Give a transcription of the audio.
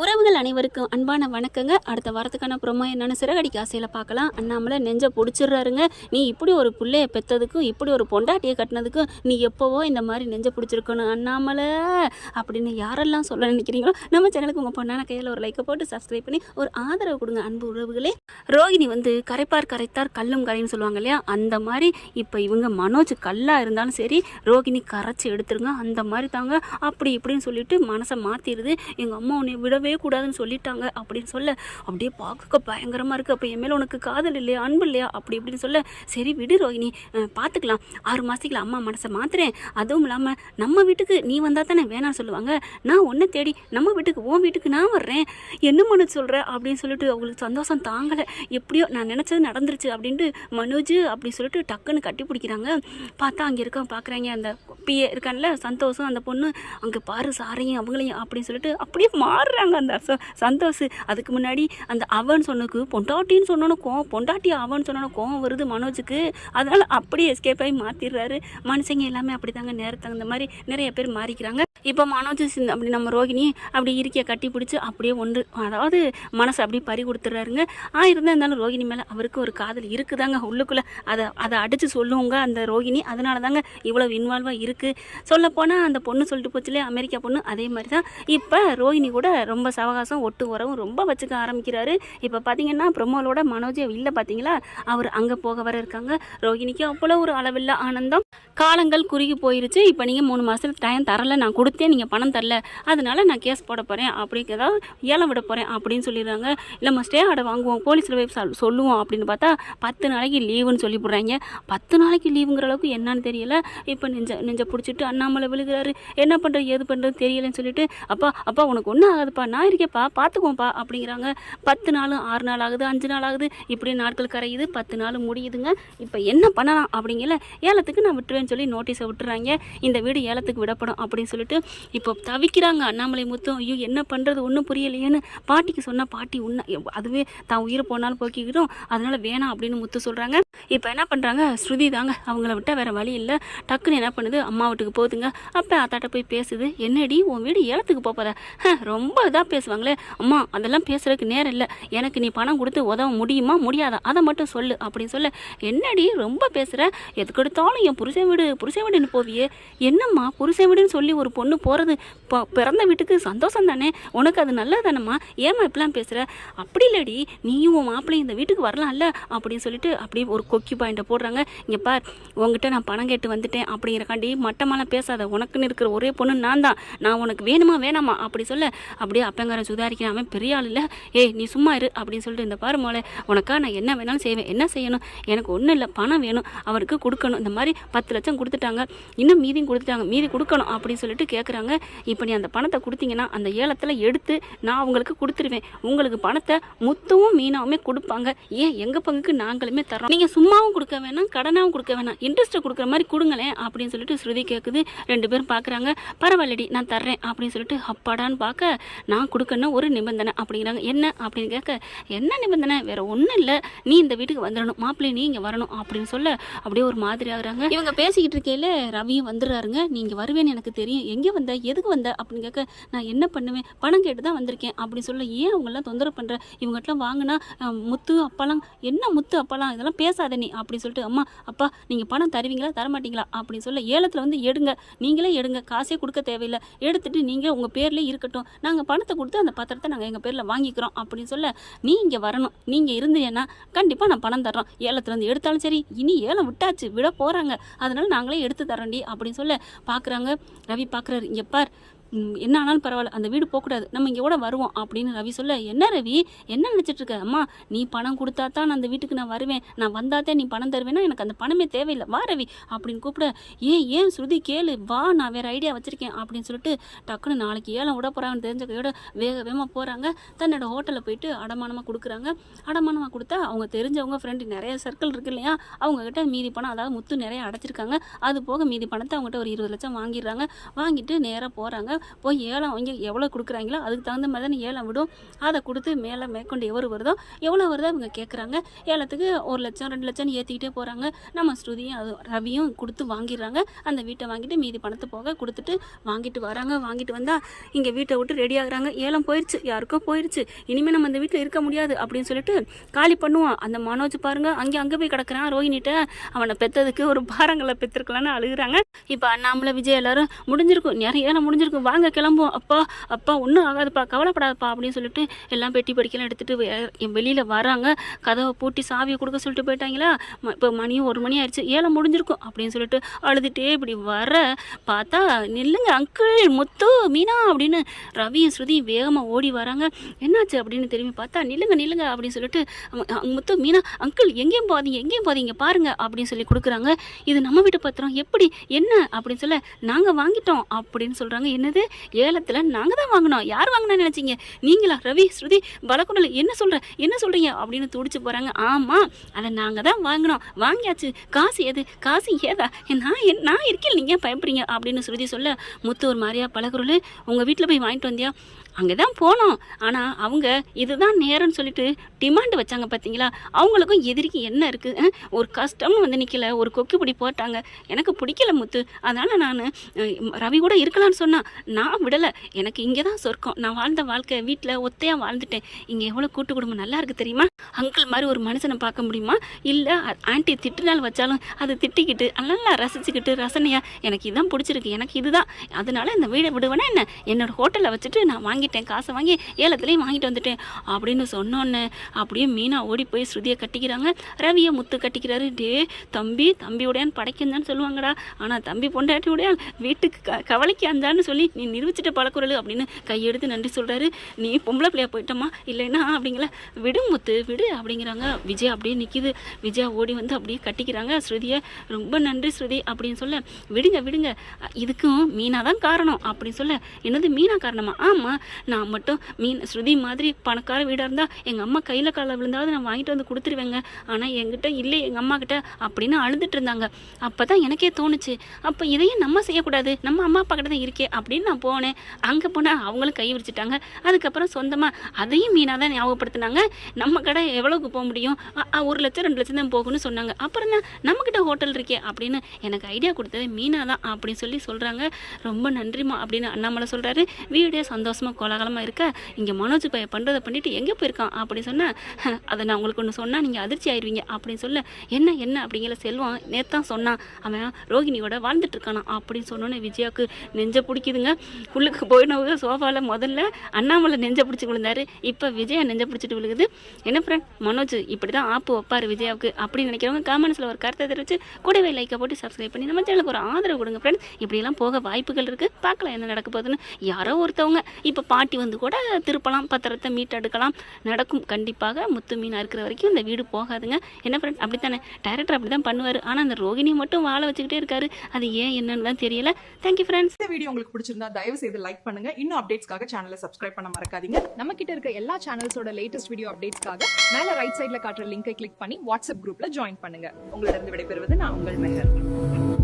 உறவுகள் அனைவருக்கும் அன்பான வணக்கங்க. அடுத்த வாரத்துக்கான ப்ரோமோ என்னன்னு சிறகடிக்க ஆசையில் பார்க்கலாம். அண்ணாமலை நெஞ்ச பிடிச்சிடுறாருங்க. நீ இப்படி ஒரு பிள்ளைய பெற்றதுக்கும் இப்படி ஒரு பொண்டாட்டியை கட்டினதுக்கும் நீ எப்போவோ இந்த மாதிரி நெஞ்ச பிடிச்சிருக்கணும் அண்ணாமலை அப்படின்னு யாரெல்லாம் சொல்ல நினைக்கிறீங்களோ நம்ம சேனலுக்கு உங்கள் பொண்ணான கையில் ஒரு லைக்கை போட்டு சப்ஸ்கிரைப் பண்ணி ஒரு ஆதரவு கொடுங்க அன்பு உறவுகளே. ரோகிணி கரைப்பார் கரைத்தார் கல்லும் கரைன்னு சொல்லுவாங்க இல்லையா, அந்த மாதிரி இப்போ இவங்க மனோஜ் கல்லாக இருந்தாலும் சரி ரோகிணி கரைச்சி எடுத்துருங்க அந்த மாதிரி தாங்க. அப்படி இப்படின்னு சொல்லிட்டு மனசை மாற்றிடுது. எங்கள் அம்மா உன்னை விடவே கூடாதுன்னு சொல்லிட்டாங்க அப்படின்னு சொல்ல அப்படியே பார்க்க பயங்கரமாக இருக்குது. அப்போ என் மேலே உனக்கு காதல் இல்லையா அன்பு இல்லையா அப்படி இப்படின்னு சொல்ல, சரி விடு ரோகிணி பார்த்துக்கலாம், 6 மாதத்துக்குள்ள அம்மா மனசை மாத்துறேன். அதுவும் இல்லாமல் நம்ம வீட்டுக்கு நீ வந்தால் தானே வேணான்னு சொல்லுவாங்க, நான் ஒன்றை தேடி நம்ம வீட்டுக்கு உன் வீட்டுக்கு நான் வர்றேன், என்ன மனு சொல்கிறேன் அப்படின்னு சொல்லிட்டு அவங்களுக்கு சந்தோஷம் தாங்கலை. எப்படியோ நான் நினச்சது நடந்துருச்சு அப்படின்ட்டு மனோஜ் அப்படி சொல்லிட்டு டக்குன்னு கட்டி பிடிக்கிறாங்க. பார்த்தா அங்கே இருக்க பார்க்குறாங்க, அந்த பிஏ இருக்கான்ல சந்தோஷம், அந்த பொண்ணு அங்கே பாரு சாரையும் அவங்களையும் அப்படின்னு சொல்லிட்டு அப்படியே மாறுறாங்க அந்த சந்தோஷ். அதுக்கு முன்னாடி அந்த அவன் சொன்னதுக்கு பொண்டாட்டின்னு சொன்னோன்னு கோவம், பொண்டாட்டி அவன் சொன்னோன்னு கோவம் வருது மனோஜுக்கு. அதனால் அப்படியே எஸ்கேப் ஆகி மாற்றிடுறாரு. மனுஷங்க எல்லாமே அப்படி தாங்க நேரத்துக்கு அந்த மாதிரி நிறைய பேர் மாறிக்கிறாங்க. இப்போ மனோஜ் அப்படி நம்ம ரோகிணி அப்படி இருக்கிய கட்டி பிடிச்சி அப்படியே ஒன்று அதாவது மனசை அப்படியே பறி கொடுத்துட்றாருங்க. இருந்தாலும் ரோகிணி மேலே அவருக்கு ஒரு காதல் இருக்குதாங்க உள்ளுக்குள்ளே. அதை அடித்து சொல்லுவோங்க அந்த ரோகிணி. அதனால தாங்க இவ்வளோ இன்வால்வாக இருக்குது. சொல்லப்போனால் அந்த பொண்ணு சொல்லிட்டு போச்சுலே அமெரிக்கா பொண்ணு, அதே மாதிரி தான் இப்போ ரோகிணி கூட ரொம்ப சவகாசம் ஒட்டு உறவும் ரொம்ப வச்சுக்க ஆரம்பிக்கிறாரு. இப்போ பார்த்தீங்கன்னா ப்ரொமோலோட மனோஜ் இல்லை பார்த்தீங்களா, அவர் அங்கே போக வர இருக்காங்க. ரோகிணிக்கு அவ்வளோ ஒரு அளவில்ல ஆனந்தம். காலங்கள் குறுகி போயிருச்சு. இப்போ நீங்கள் 3 மாதத்துக்கு டைம் தரலை, நான் கொடுத்தேன் நீங்கள் பணம் தரல, அதனால நான் கேஸ் போட போகிறேன் அப்படிங்க ஏதாவது ஏலம் விட போகிறேன் அப்படின்னு சொல்லிடுறாங்க. இல்லைம்மா ஸ்டே ஆர்டர் வாங்குவோம், போலீஸில் போய் சொல்லுவோம் அப்படின்னு பார்த்தா 10 நாளைக்கு லீவுன்னு சொல்லி போடுறாங்க. 10 நாளைக்கு லீவுங்கிற அளவுக்கு என்னன்னு தெரியல. இப்போ நெஞ்ச பிடிச்சிட்டு அண்ணாமலை விழுகிறாரு. என்ன பண்ணுறது ஏது பண்ணுறது தெரியலன்னு சொல்லிட்டு, அப்பா உனக்கு ஒன்றும் ஆகாதுப்பா, நான் இருக்கேப்பா பார்த்துக்குவோம்ப்பா அப்படிங்கிறாங்க. 10 நாள் 6 நாள் ஆகுது, 5 நாள் ஆகுது, இப்படி நாட்கள் கரையுது, 10 நாள் முடியுதுங்க. இப்போ என்ன பண்ணலாம் அப்படிங்கல, ஏலத்துக்கு நான் விட்டுருவேன்னு சொல்லி நோட்டீஸை விட்டுறாங்க. இந்த வீடு ஏலத்துக்கு விடப்படும் அப்படின்னு சொல்லிட்டு இப்போ தவிக்கிறாங்க அண்ணாமலை முத்தும். ஐயோ என்ன பண்ணுறது ஒன்றும் புரியலையேன்னு பாட்டிக்கு சொன்னால் பாட்டி அதுவே தான் உயிரை போனாலும் போக்கிக்கிட்டோம், அதனால வேணாம் அப்படின்னு முத்து சொல்கிறாங்க. இப்போ என்ன பண்ணுறாங்க, ஸ்ருதி தாங்க அவங்கள விட்டால் வேறு வழி இல்லை. டக்குன்னு என்ன பண்ணுது, அம்மா வீட்டுக்கு போகுதுங்க. அப்போ அத்தாட்ட போய் பேசுது, என்னடி உன் வீடு ஏலத்துக்கு போகிற, ரொம்ப இதாக பேசுவாங்களே அம்மா, அதெல்லாம் பேசுறதுக்கு நேரம் இல்லை, எனக்கு நீ பணம் கொடுத்து உதவ முடியுமா முடியாதா அதை மட்டும் சொல்லு அப்படின்னு சொல்ல, என்னடி ரொம்ப பேசுகிற, எதுக்கெடுத்தாலும் என் புருஷன் வீடுன்னு போவியே, என்னம்மா புருஷன் வீடுன்னு சொல்லி ஒரு பொண்ணு போகிறது பிறந்த வீட்டுக்கு சந்தோஷம் தானே, உனக்கு அது நல்லது தானம்மா, ஏமா இப்படிலாம் பேசுகிற, அப்படி இல்லடி நீயும் உன் மாப்பிள்ளையும் இந்த வீட்டுக்கு வரலாம்ல அப்படின்னு சொல்லிட்டு அப்படியே ஒரு கொக்கி பாயிண்ட்டை போடுறாங்க. இங்கே பார், உங்ககிட்ட நான் பணம் கேட்டு வந்துட்டேன் அப்படிங்கிறக்காண்டி மட்டமாலாம் பேசாத, உனக்குன்னு இருக்கிற ஒரே பொண்ணு நான் தான், நான் உனக்கு வேணாமா அப்படி சொல்ல, அப்படியே அப்பங்காரன் சுதாரிக்கிறான், அவன் பெரிய ஆள் இல்லை, ஏய் நீ சும்மா இரு அப்படின்னு சொல்லிட்டு, இந்த பாரு மோளை உனக்கா நான் என்ன வேணாலும் செய்வேன், என்ன செய்யணும், எனக்கு ஒன்றும் இல்லை பணம் வேணும், அவருக்கு கொடுக்கணும், இந்த மாதிரி 10 லட்சம் கொடுத்துட்டாங்க, இன்னும் மீதியும் கொடுத்துட்டாங்க, மீதி கொடுக்கணும் அப்படின்னு சொல்லிட்டு கேட்குறாங்க. இப்போ நீ அந்த பணத்தை கொடுத்தீங்கன்னா அந்த ஏலத்தில் எடுத்து நான் உங்களுக்கு கொடுத்துருவேன், உங்களுக்கு பணத்தை முத்துவும் மீனாவுமே கொடுப்பாங்க, ஏன் எங்கள் பங்குக்கு நாங்களுமே தரோம், நீங்கள் சும்மாவும் கொடுக்க வேணாம் கடனாகவும் கொடுக்க வேணாம், இன்ட்ரெஸ்ட்டை கொடுக்குற மாதிரி கொடுங்களேன் அப்படின்னு சொல்லிட்டு ஸ்ருதி கேட்குது. 2 பேரும் பார்க்குறாங்க. பரவாயில்லடி நான் தர்றேன் அப்படின்னு சொல்லிட்டு அப்பாடான்னு பார்க்க, நான் கொடுக்கணும் ஒரு நிபந்தனை அப்படிங்கிறாங்க. என்ன அப்படின்னு கேட்க, என்ன நிபந்தனை, வேற ஒன்றும் இல்லை, நீ இந்த வீட்டுக்கு வந்துடணும், மாப்பிள்ளை நீ இங்கே வரணும் அப்படின்னு சொல்ல அப்படியே ஒரு மாதிரி ஆகுறாங்க. இவங்க பேசிக்கிட்டு இருக்கையில ரவியும் வந்துடுறாருங்க. நீங்கள் வருவேன்னு எனக்கு தெரியும், எங்கே வந்த எதுக்கு வந்த அப்படின்னு கேட்க, நான் என்ன பண்ணுவேன் பணம் கேட்டு தான் வந்திருக்கேன் அப்படின்னு சொல்ல, ஏன் அவங்கெல்லாம் தொந்தரவு பண்ணுற, இவங்ககிட்டலாம் வாங்கினா முத்து அப்பாலாம் என்ன முத்து அப்பாலாம் இதெல்லாம் பேசாத நீ அப்படின்னு சொல்லிட்டு, அம்மா அப்பா நீங்கள் பணம் தருவீங்களா தரமாட்டீங்களா அப்படின்னு சொல்ல, ஏலத்தில் எடுங்க, நீங்களே எடுங்க, காசே கொடுக்க தேவையில்லை, எடுத்துட்டு நீங்கள் உங்கள் பேர்லேயே இருக்கட்டும், நாங்கள் பணத்தை கொடுத்து அந்த பத்திரத்தை நாங்கள் எங்கள் பேரில் வாங்கிக்கிறோம் அப்படின்னு சொல்ல, நீ இங்கே வரணும், நீங்கள் இருந்தீங்கன்னா கண்டிப்பாக நான் பணம் தர்றோம், ஏலத்துலேருந்து எடுத்தாலும் சரி, இனி ஏலம் விட்டாச்சு விட போகிறாங்க, அதனால நாங்களே எடுத்து தரோண்டி அப்படின்னு சொல்ல பார்க்குறாங்க. ரவி பார்க்குறாரு, இங்கே பார் என்ன ஆனாலும் பரவாயில்ல அந்த வீடு போகக்கூடாது, நம்ம இங்கே கூட வருவோம் அப்படின்னு ரவி சொல்ல, என்ன ரவி என்ன நினச்சிட்டு இருக்க, அம்மா நீ பணம் கொடுத்தா தான் நான் அந்த வீட்டுக்கு நான் வருவேன், நான் வந்தாத்தே நீ பணம் தருவேன்னா எனக்கு அந்த பணமே தேவையில்லை, வா ரவி அப்படின்னு கூப்பிட, ஏன் ஸ்ருதி கேளு வா, நான் வேறு ஐடியா வச்சுருக்கேன் அப்படின்னு சொல்லிட்டு டக்குன்னு நாளைக்கு ஏலம் விட போகிறாங்கன்னு தெரிஞ்ச கையோட வேகமாக போகிறாங்க. தன்னோட ஹோட்டலில் போயிட்டு அடமானமாக கொடுக்குறாங்க. அடமானமாக கொடுத்தா அவங்க தெரிஞ்சவங்க ஃப்ரெண்டு நிறைய சர்க்கிள் இருக்கு இல்லையா, அவங்கக்கிட்ட மீதி பணம் அதாவது முத்து நிறைய அடைச்சிருக்காங்க, அது போக மீதி பணத்தை அவங்ககிட்ட ஒரு 20 லட்சம் வாங்கிடுறாங்க. வாங்கிட்டு நேராக போகிறாங்க. போய் ஏலம் வாங்கி எவ்வளோ கொடுக்குறாங்களோ அதுக்கு தகுந்த மாதிரி தானே ஏலம் விடும். அதை கொடுத்து மேற்கொண்டு எவ்வளோ வருதோ அவங்க கேட்குறாங்க. ஏலத்துக்கு 1 லட்சம் 2 லட்சம்னு ஏற்றிக்கிட்டே போகிறாங்க. நம்ம ஸ்ருதியும் அது ரவியும் கொடுத்து வாங்கிடுறாங்க. அந்த வீட்டை வாங்கிட்டு மீதி பணத்தை போக கொடுத்துட்டு வாங்கிட்டு வராங்க. வாங்கிட்டு வந்தால் இங்கே வீட்டை விட்டு ரெடி ஆகுறாங்க. ஏலம் போயிடுச்சு, யாருக்கோ போயிடுச்சு, இனிமேல் நம்ம அந்த வீட்டில் இருக்க முடியாது அப்படின்னு சொல்லிட்டு காலி பண்ணுவான். அந்த மனோஜ் பாருங்க அங்கே போய் கிடக்குறான். ரோஹினிட்ட அவனை பெற்றதுக்கு ஒரு பாரங்களை பெற்றிருக்கலான்னு அழுகுறாங்க. இப்போ அண்ணாமலை விஜய் எல்லாரும் முடிஞ்சிருக்கும், நிறைய ஏலம் முடிஞ்சிருக்கும், வாங்க கிளம்புவோம், அப்பா ஒன்றும் ஆகாதுப்பா, கவலைப்படாதப்பா அப்படின்னு சொல்லிட்டு எல்லாம் பெட்டி படிக்கலாம் எடுத்துகிட்டு வெளியில் வராங்க. கதவை பூட்டி சாவியை கொடுக்க சொல்லிட்டு போயிட்டாங்களா. இப்போ மணியும் 1 மணி ஆயிடுச்சு, ஏலம் முடிஞ்சிருக்கும் அப்படின்னு சொல்லிட்டு அழுதுகிட்டே இப்படி வர பார்த்தா நில்லுங்க அங்கிள், முத்து, மீனா அப்படின்னு ரவியும் ஸ்ருதியும் வேகமாக ஓடி வராங்க. என்னாச்சு அப்படின்னு திரும்பி பார்த்தா நில்லுங்க அப்படின்னு சொல்லிட்டு முத்து, மீனா, அங்கிள் எங்கேயும் போதீங்க பாருங்க அப்படின்னு சொல்லி கொடுக்குறாங்க. இது நம்ம வீட்டு பத்திரம், எப்படி என்ன அப்படின்னு சொல்ல நாங்கள் வாங்கிட்டோம் அப்படின்னு சொல்கிறாங்க. என்னது ஏலத்தில் நாங்கள் தான் வாங்கினோம்? யார் வாங்கினா நினச்சிங்க? நீங்களா? ரவி, ஸ்ருதி, பலகுடல், என்ன சொல்கிறீங்க அப்படின்னு துடிச்சு போகிறாங்க. ஆமாம், அதை நாங்கள் தான் வாங்கினோம், வாங்கியாச்சு, காசு ஏதா நான் இருக்கேன், நீங்கள் பயப்படுறீங்க அப்படின்னு ஸ்ருதி சொல்ல முத்து ஒரு மாதிரியா பலகுடல், உங்கள் வீட்டில் போய் வாங்கிட்டு வந்தியா? அங்கே தான் போனோம், ஆனால் அவங்க இதுதான் நேரம்னு சொல்லிட்டு டிமாண்டு வச்சாங்க பார்த்தீங்களா. அவங்களுக்கும் எதிரிக்கு என்ன இருக்குது, ஒரு கஷ்டம்னு வந்து நிற்கல, ஒரு கொக்கிப்பிடி போட்டாங்க, எனக்கு பிடிக்கல முத்து, அதனால் நான் ரவி கூட இருக்கலான்னு சொன்னான், நான் விடலை, எனக்கு இங்கே தான் சொர்க்கம், நான் வாழ்ந்த வாழ்க்கை வீட்டில் ஒத்தையாக வாழ்ந்துட்டேன், இங்கே எவ்வளோ கூட்டு குடும்பம் நல்லா இருக்குது தெரியுமா, அங்கிள் மாதிரி ஒரு மனுஷனை பார்க்க முடியுமா, இல்லை ஆண்டி திட்டுனாலும் வச்சாலும் அது திட்டிக்கிட்டு நல்லா ரசிச்சுக்கிட்டு ரசனையாக எனக்கு இதுதான் பிடிச்சிருக்கு, எனக்கு இதுதான், அதனால இந்த வீடை விடுவேன்னா என்ன, என்னோடய ஹோட்டலில் வச்சுட்டு நான் வாங்கிட்டேன், காசை வாங்கி ஏலத்துலேயும் வாங்கிட்டு வந்துட்டேன் அப்படின்னு சொன்னோன்னே அப்படியே மீனா ஓடி போய் ஸ்ருதியை கட்டிக்கிறாங்க. ரவியை முத்து கட்டிக்கிறாரு. டே தம்பி உடையான் படைக்கந்தான்னு சொல்லுவாங்கடா, ஆனால் தம்பி பொண்டாட்டி உடையான் வீட்டுக்கு கவலைக்கு அந்தான்னு சொல்லி நீ நிரூபிச்சிட்ட பழக்குறல் அப்படின்னு கையெடுத்து நன்றி சொல்கிறாரு. நீ பொம்பளை பிள்ளையா போயிட்டோமா இல்லைன்னா அப்படிங்கள, விடு முத்து விடு அப்படிங்கிறாங்க. விஜய் அப்படியே நிற்கிது. விஜயா ஓடி வந்து அப்படியே கட்டிக்கிறாங்க ஸ்ருதியை. ரொம்ப நன்றி ஸ்ருதி அப்படின்னு சொல்ல, விடுங்க இதுக்கும் மீனா தான் காரணம் அப்படின்னு சொல்ல, என்னது மீனா காரணமா? ஆமாம், நான் மட்டும் ஸ்ருதி மாதிரி பணக்கார வீடாக இருந்தால் எங்கள் அம்மா கையில் காலில் விழுந்தாவது நான் வாங்கிட்டு வந்து கொடுத்துருவேங்க, ஆனால் என்கிட்ட இல்லை எங்கள் அம்மா கிட்ட அப்படின்னு அழுதுட்டு இருந்தாங்க. அப்போ தான் எனக்கே தோணுச்சு, அப்போ இதையும் நம்ம செய்யக்கூடாது, நம்ம அம்மா அப்பா கிட்ட தான் இருக்கே அப்படின்னு நான் போனேன். அங்கே போனால் அவங்களும் கை விரிச்சிட்டாங்க. அதுக்கப்புறம் சொந்தமாக அதையும் மீனா தான் ஞாபகப்படுத்தினாங்க. நம்ம கடை எவ்வளோக்கு போக முடியும், 1 லட்சம் 2 லட்சம் தான் போகணும்னு சொன்னாங்க. அப்புறம் தான் நம்மக்கிட்ட ஹோட்டல் இருக்கே அப்படின்னு எனக்கு ஐடியா கொடுத்தது மீனா தான் அப்படின்னு சொல்கிறாங்க. ரொம்ப நன்றிமா அப்படின்னு அண்ணாமலை சொல்கிறாரு. வீடே சந்தோஷமாக கோலாகலமாக இருக்க, இங்கே மனோஜ் பைய பண்ணுறதை பண்ணிவிட்டு எங்கே போயிருக்கான் அப்படி சொன்னேன். அதை நான் உங்களுக்கு ஒன்று சொன்னால் நீங்கள் அதிர்ச்சி ஆயிடுவீங்க அப்படின்னு சொல்ல, என்ன அப்படிங்கிற செல்வம் நேத்தான் சொன்னான், அவன் ரோகிணியோட வாழ்ந்துட்டுருக்கானா அப்படின்னு சொன்னோன்னே விஜயாவுக்கு நெஞ்சை பிடிக்குதுங்க. உள்ளுக்கு போயினவங்க சோஃபாவில் முதல்ல அண்ணாமலை நெஞ்சை பிடிச்சி விழுந்தாரு, இப்போ விஜயா நெஞ்சை பிடிச்சிட்டு விழுகுது. என்ன ஃப்ரெண்ட், மனோஜ் இப்படி தான் ஆப்பு வைப்பார் விஜயாவுக்கு அப்படின்னு நினைக்கிறவங்க காமெண்ட்ஸில் ஒரு கருத்தை தெரிவித்து கூடவே லைக்கை போட்டு சப்ஸ்கிரைப் பண்ணி நம்ம சேனலுக்கு ஒரு ஆதரவு கொடுங்க ஃப்ரெண்ட்ஸ். இப்படியெல்லாம் போக வாய்ப்புகள் இருக்குது, பார்க்கலாம் என்ன நடக்க போகுதுன்னு. யாரோ ஒருத்தவங்க இப்போ பாட்டி வந்து கூட திருப்பலாம், பத்திரத்தை மீட்டெடுக்கலாம், நடக்கும் கண்டிப்பாக. முத்து மீனா இருக்கிற வரைக்கும் இந்த வீடு போகாதுங்க. என்ன ஃப்ரெண்ட், அப்படித்தானே டைரக்டர் அப்படி தான் பண்ணுவார். ஆனால் அந்த ரோகிணி மட்டும் வாழ வச்சுக்கிட்டே இருக்காரு, அது ஏன் என்னன்னு தான் தெரியல. Thank you friends. இந்த வீடியோ உங்களுக்கு பிடிச்சிருந்தா தயவு செய்து லைக் பண்ணுங்க. இன்னும் அப்டேட்ஸ்க்காக சேனலை சப்ஸ்கிரைப் பண்ண மறக்காதீங்க. நம்ம கிட்ட இருக்க எல்லா சேனல்ஸோட லேட்டஸ்ட் வீடியோ அப்டேட்ஸ்க்காக மேல ரைட் சைட்ல காட்டுற லிங்கை கிளிக் பண்ணி வாட்ஸ்அப் குரூப்ல ஜாயின் பண்ணுங்க. உங்களிடம் விடைபெறுவது நான் உங்கள் மெஹர்.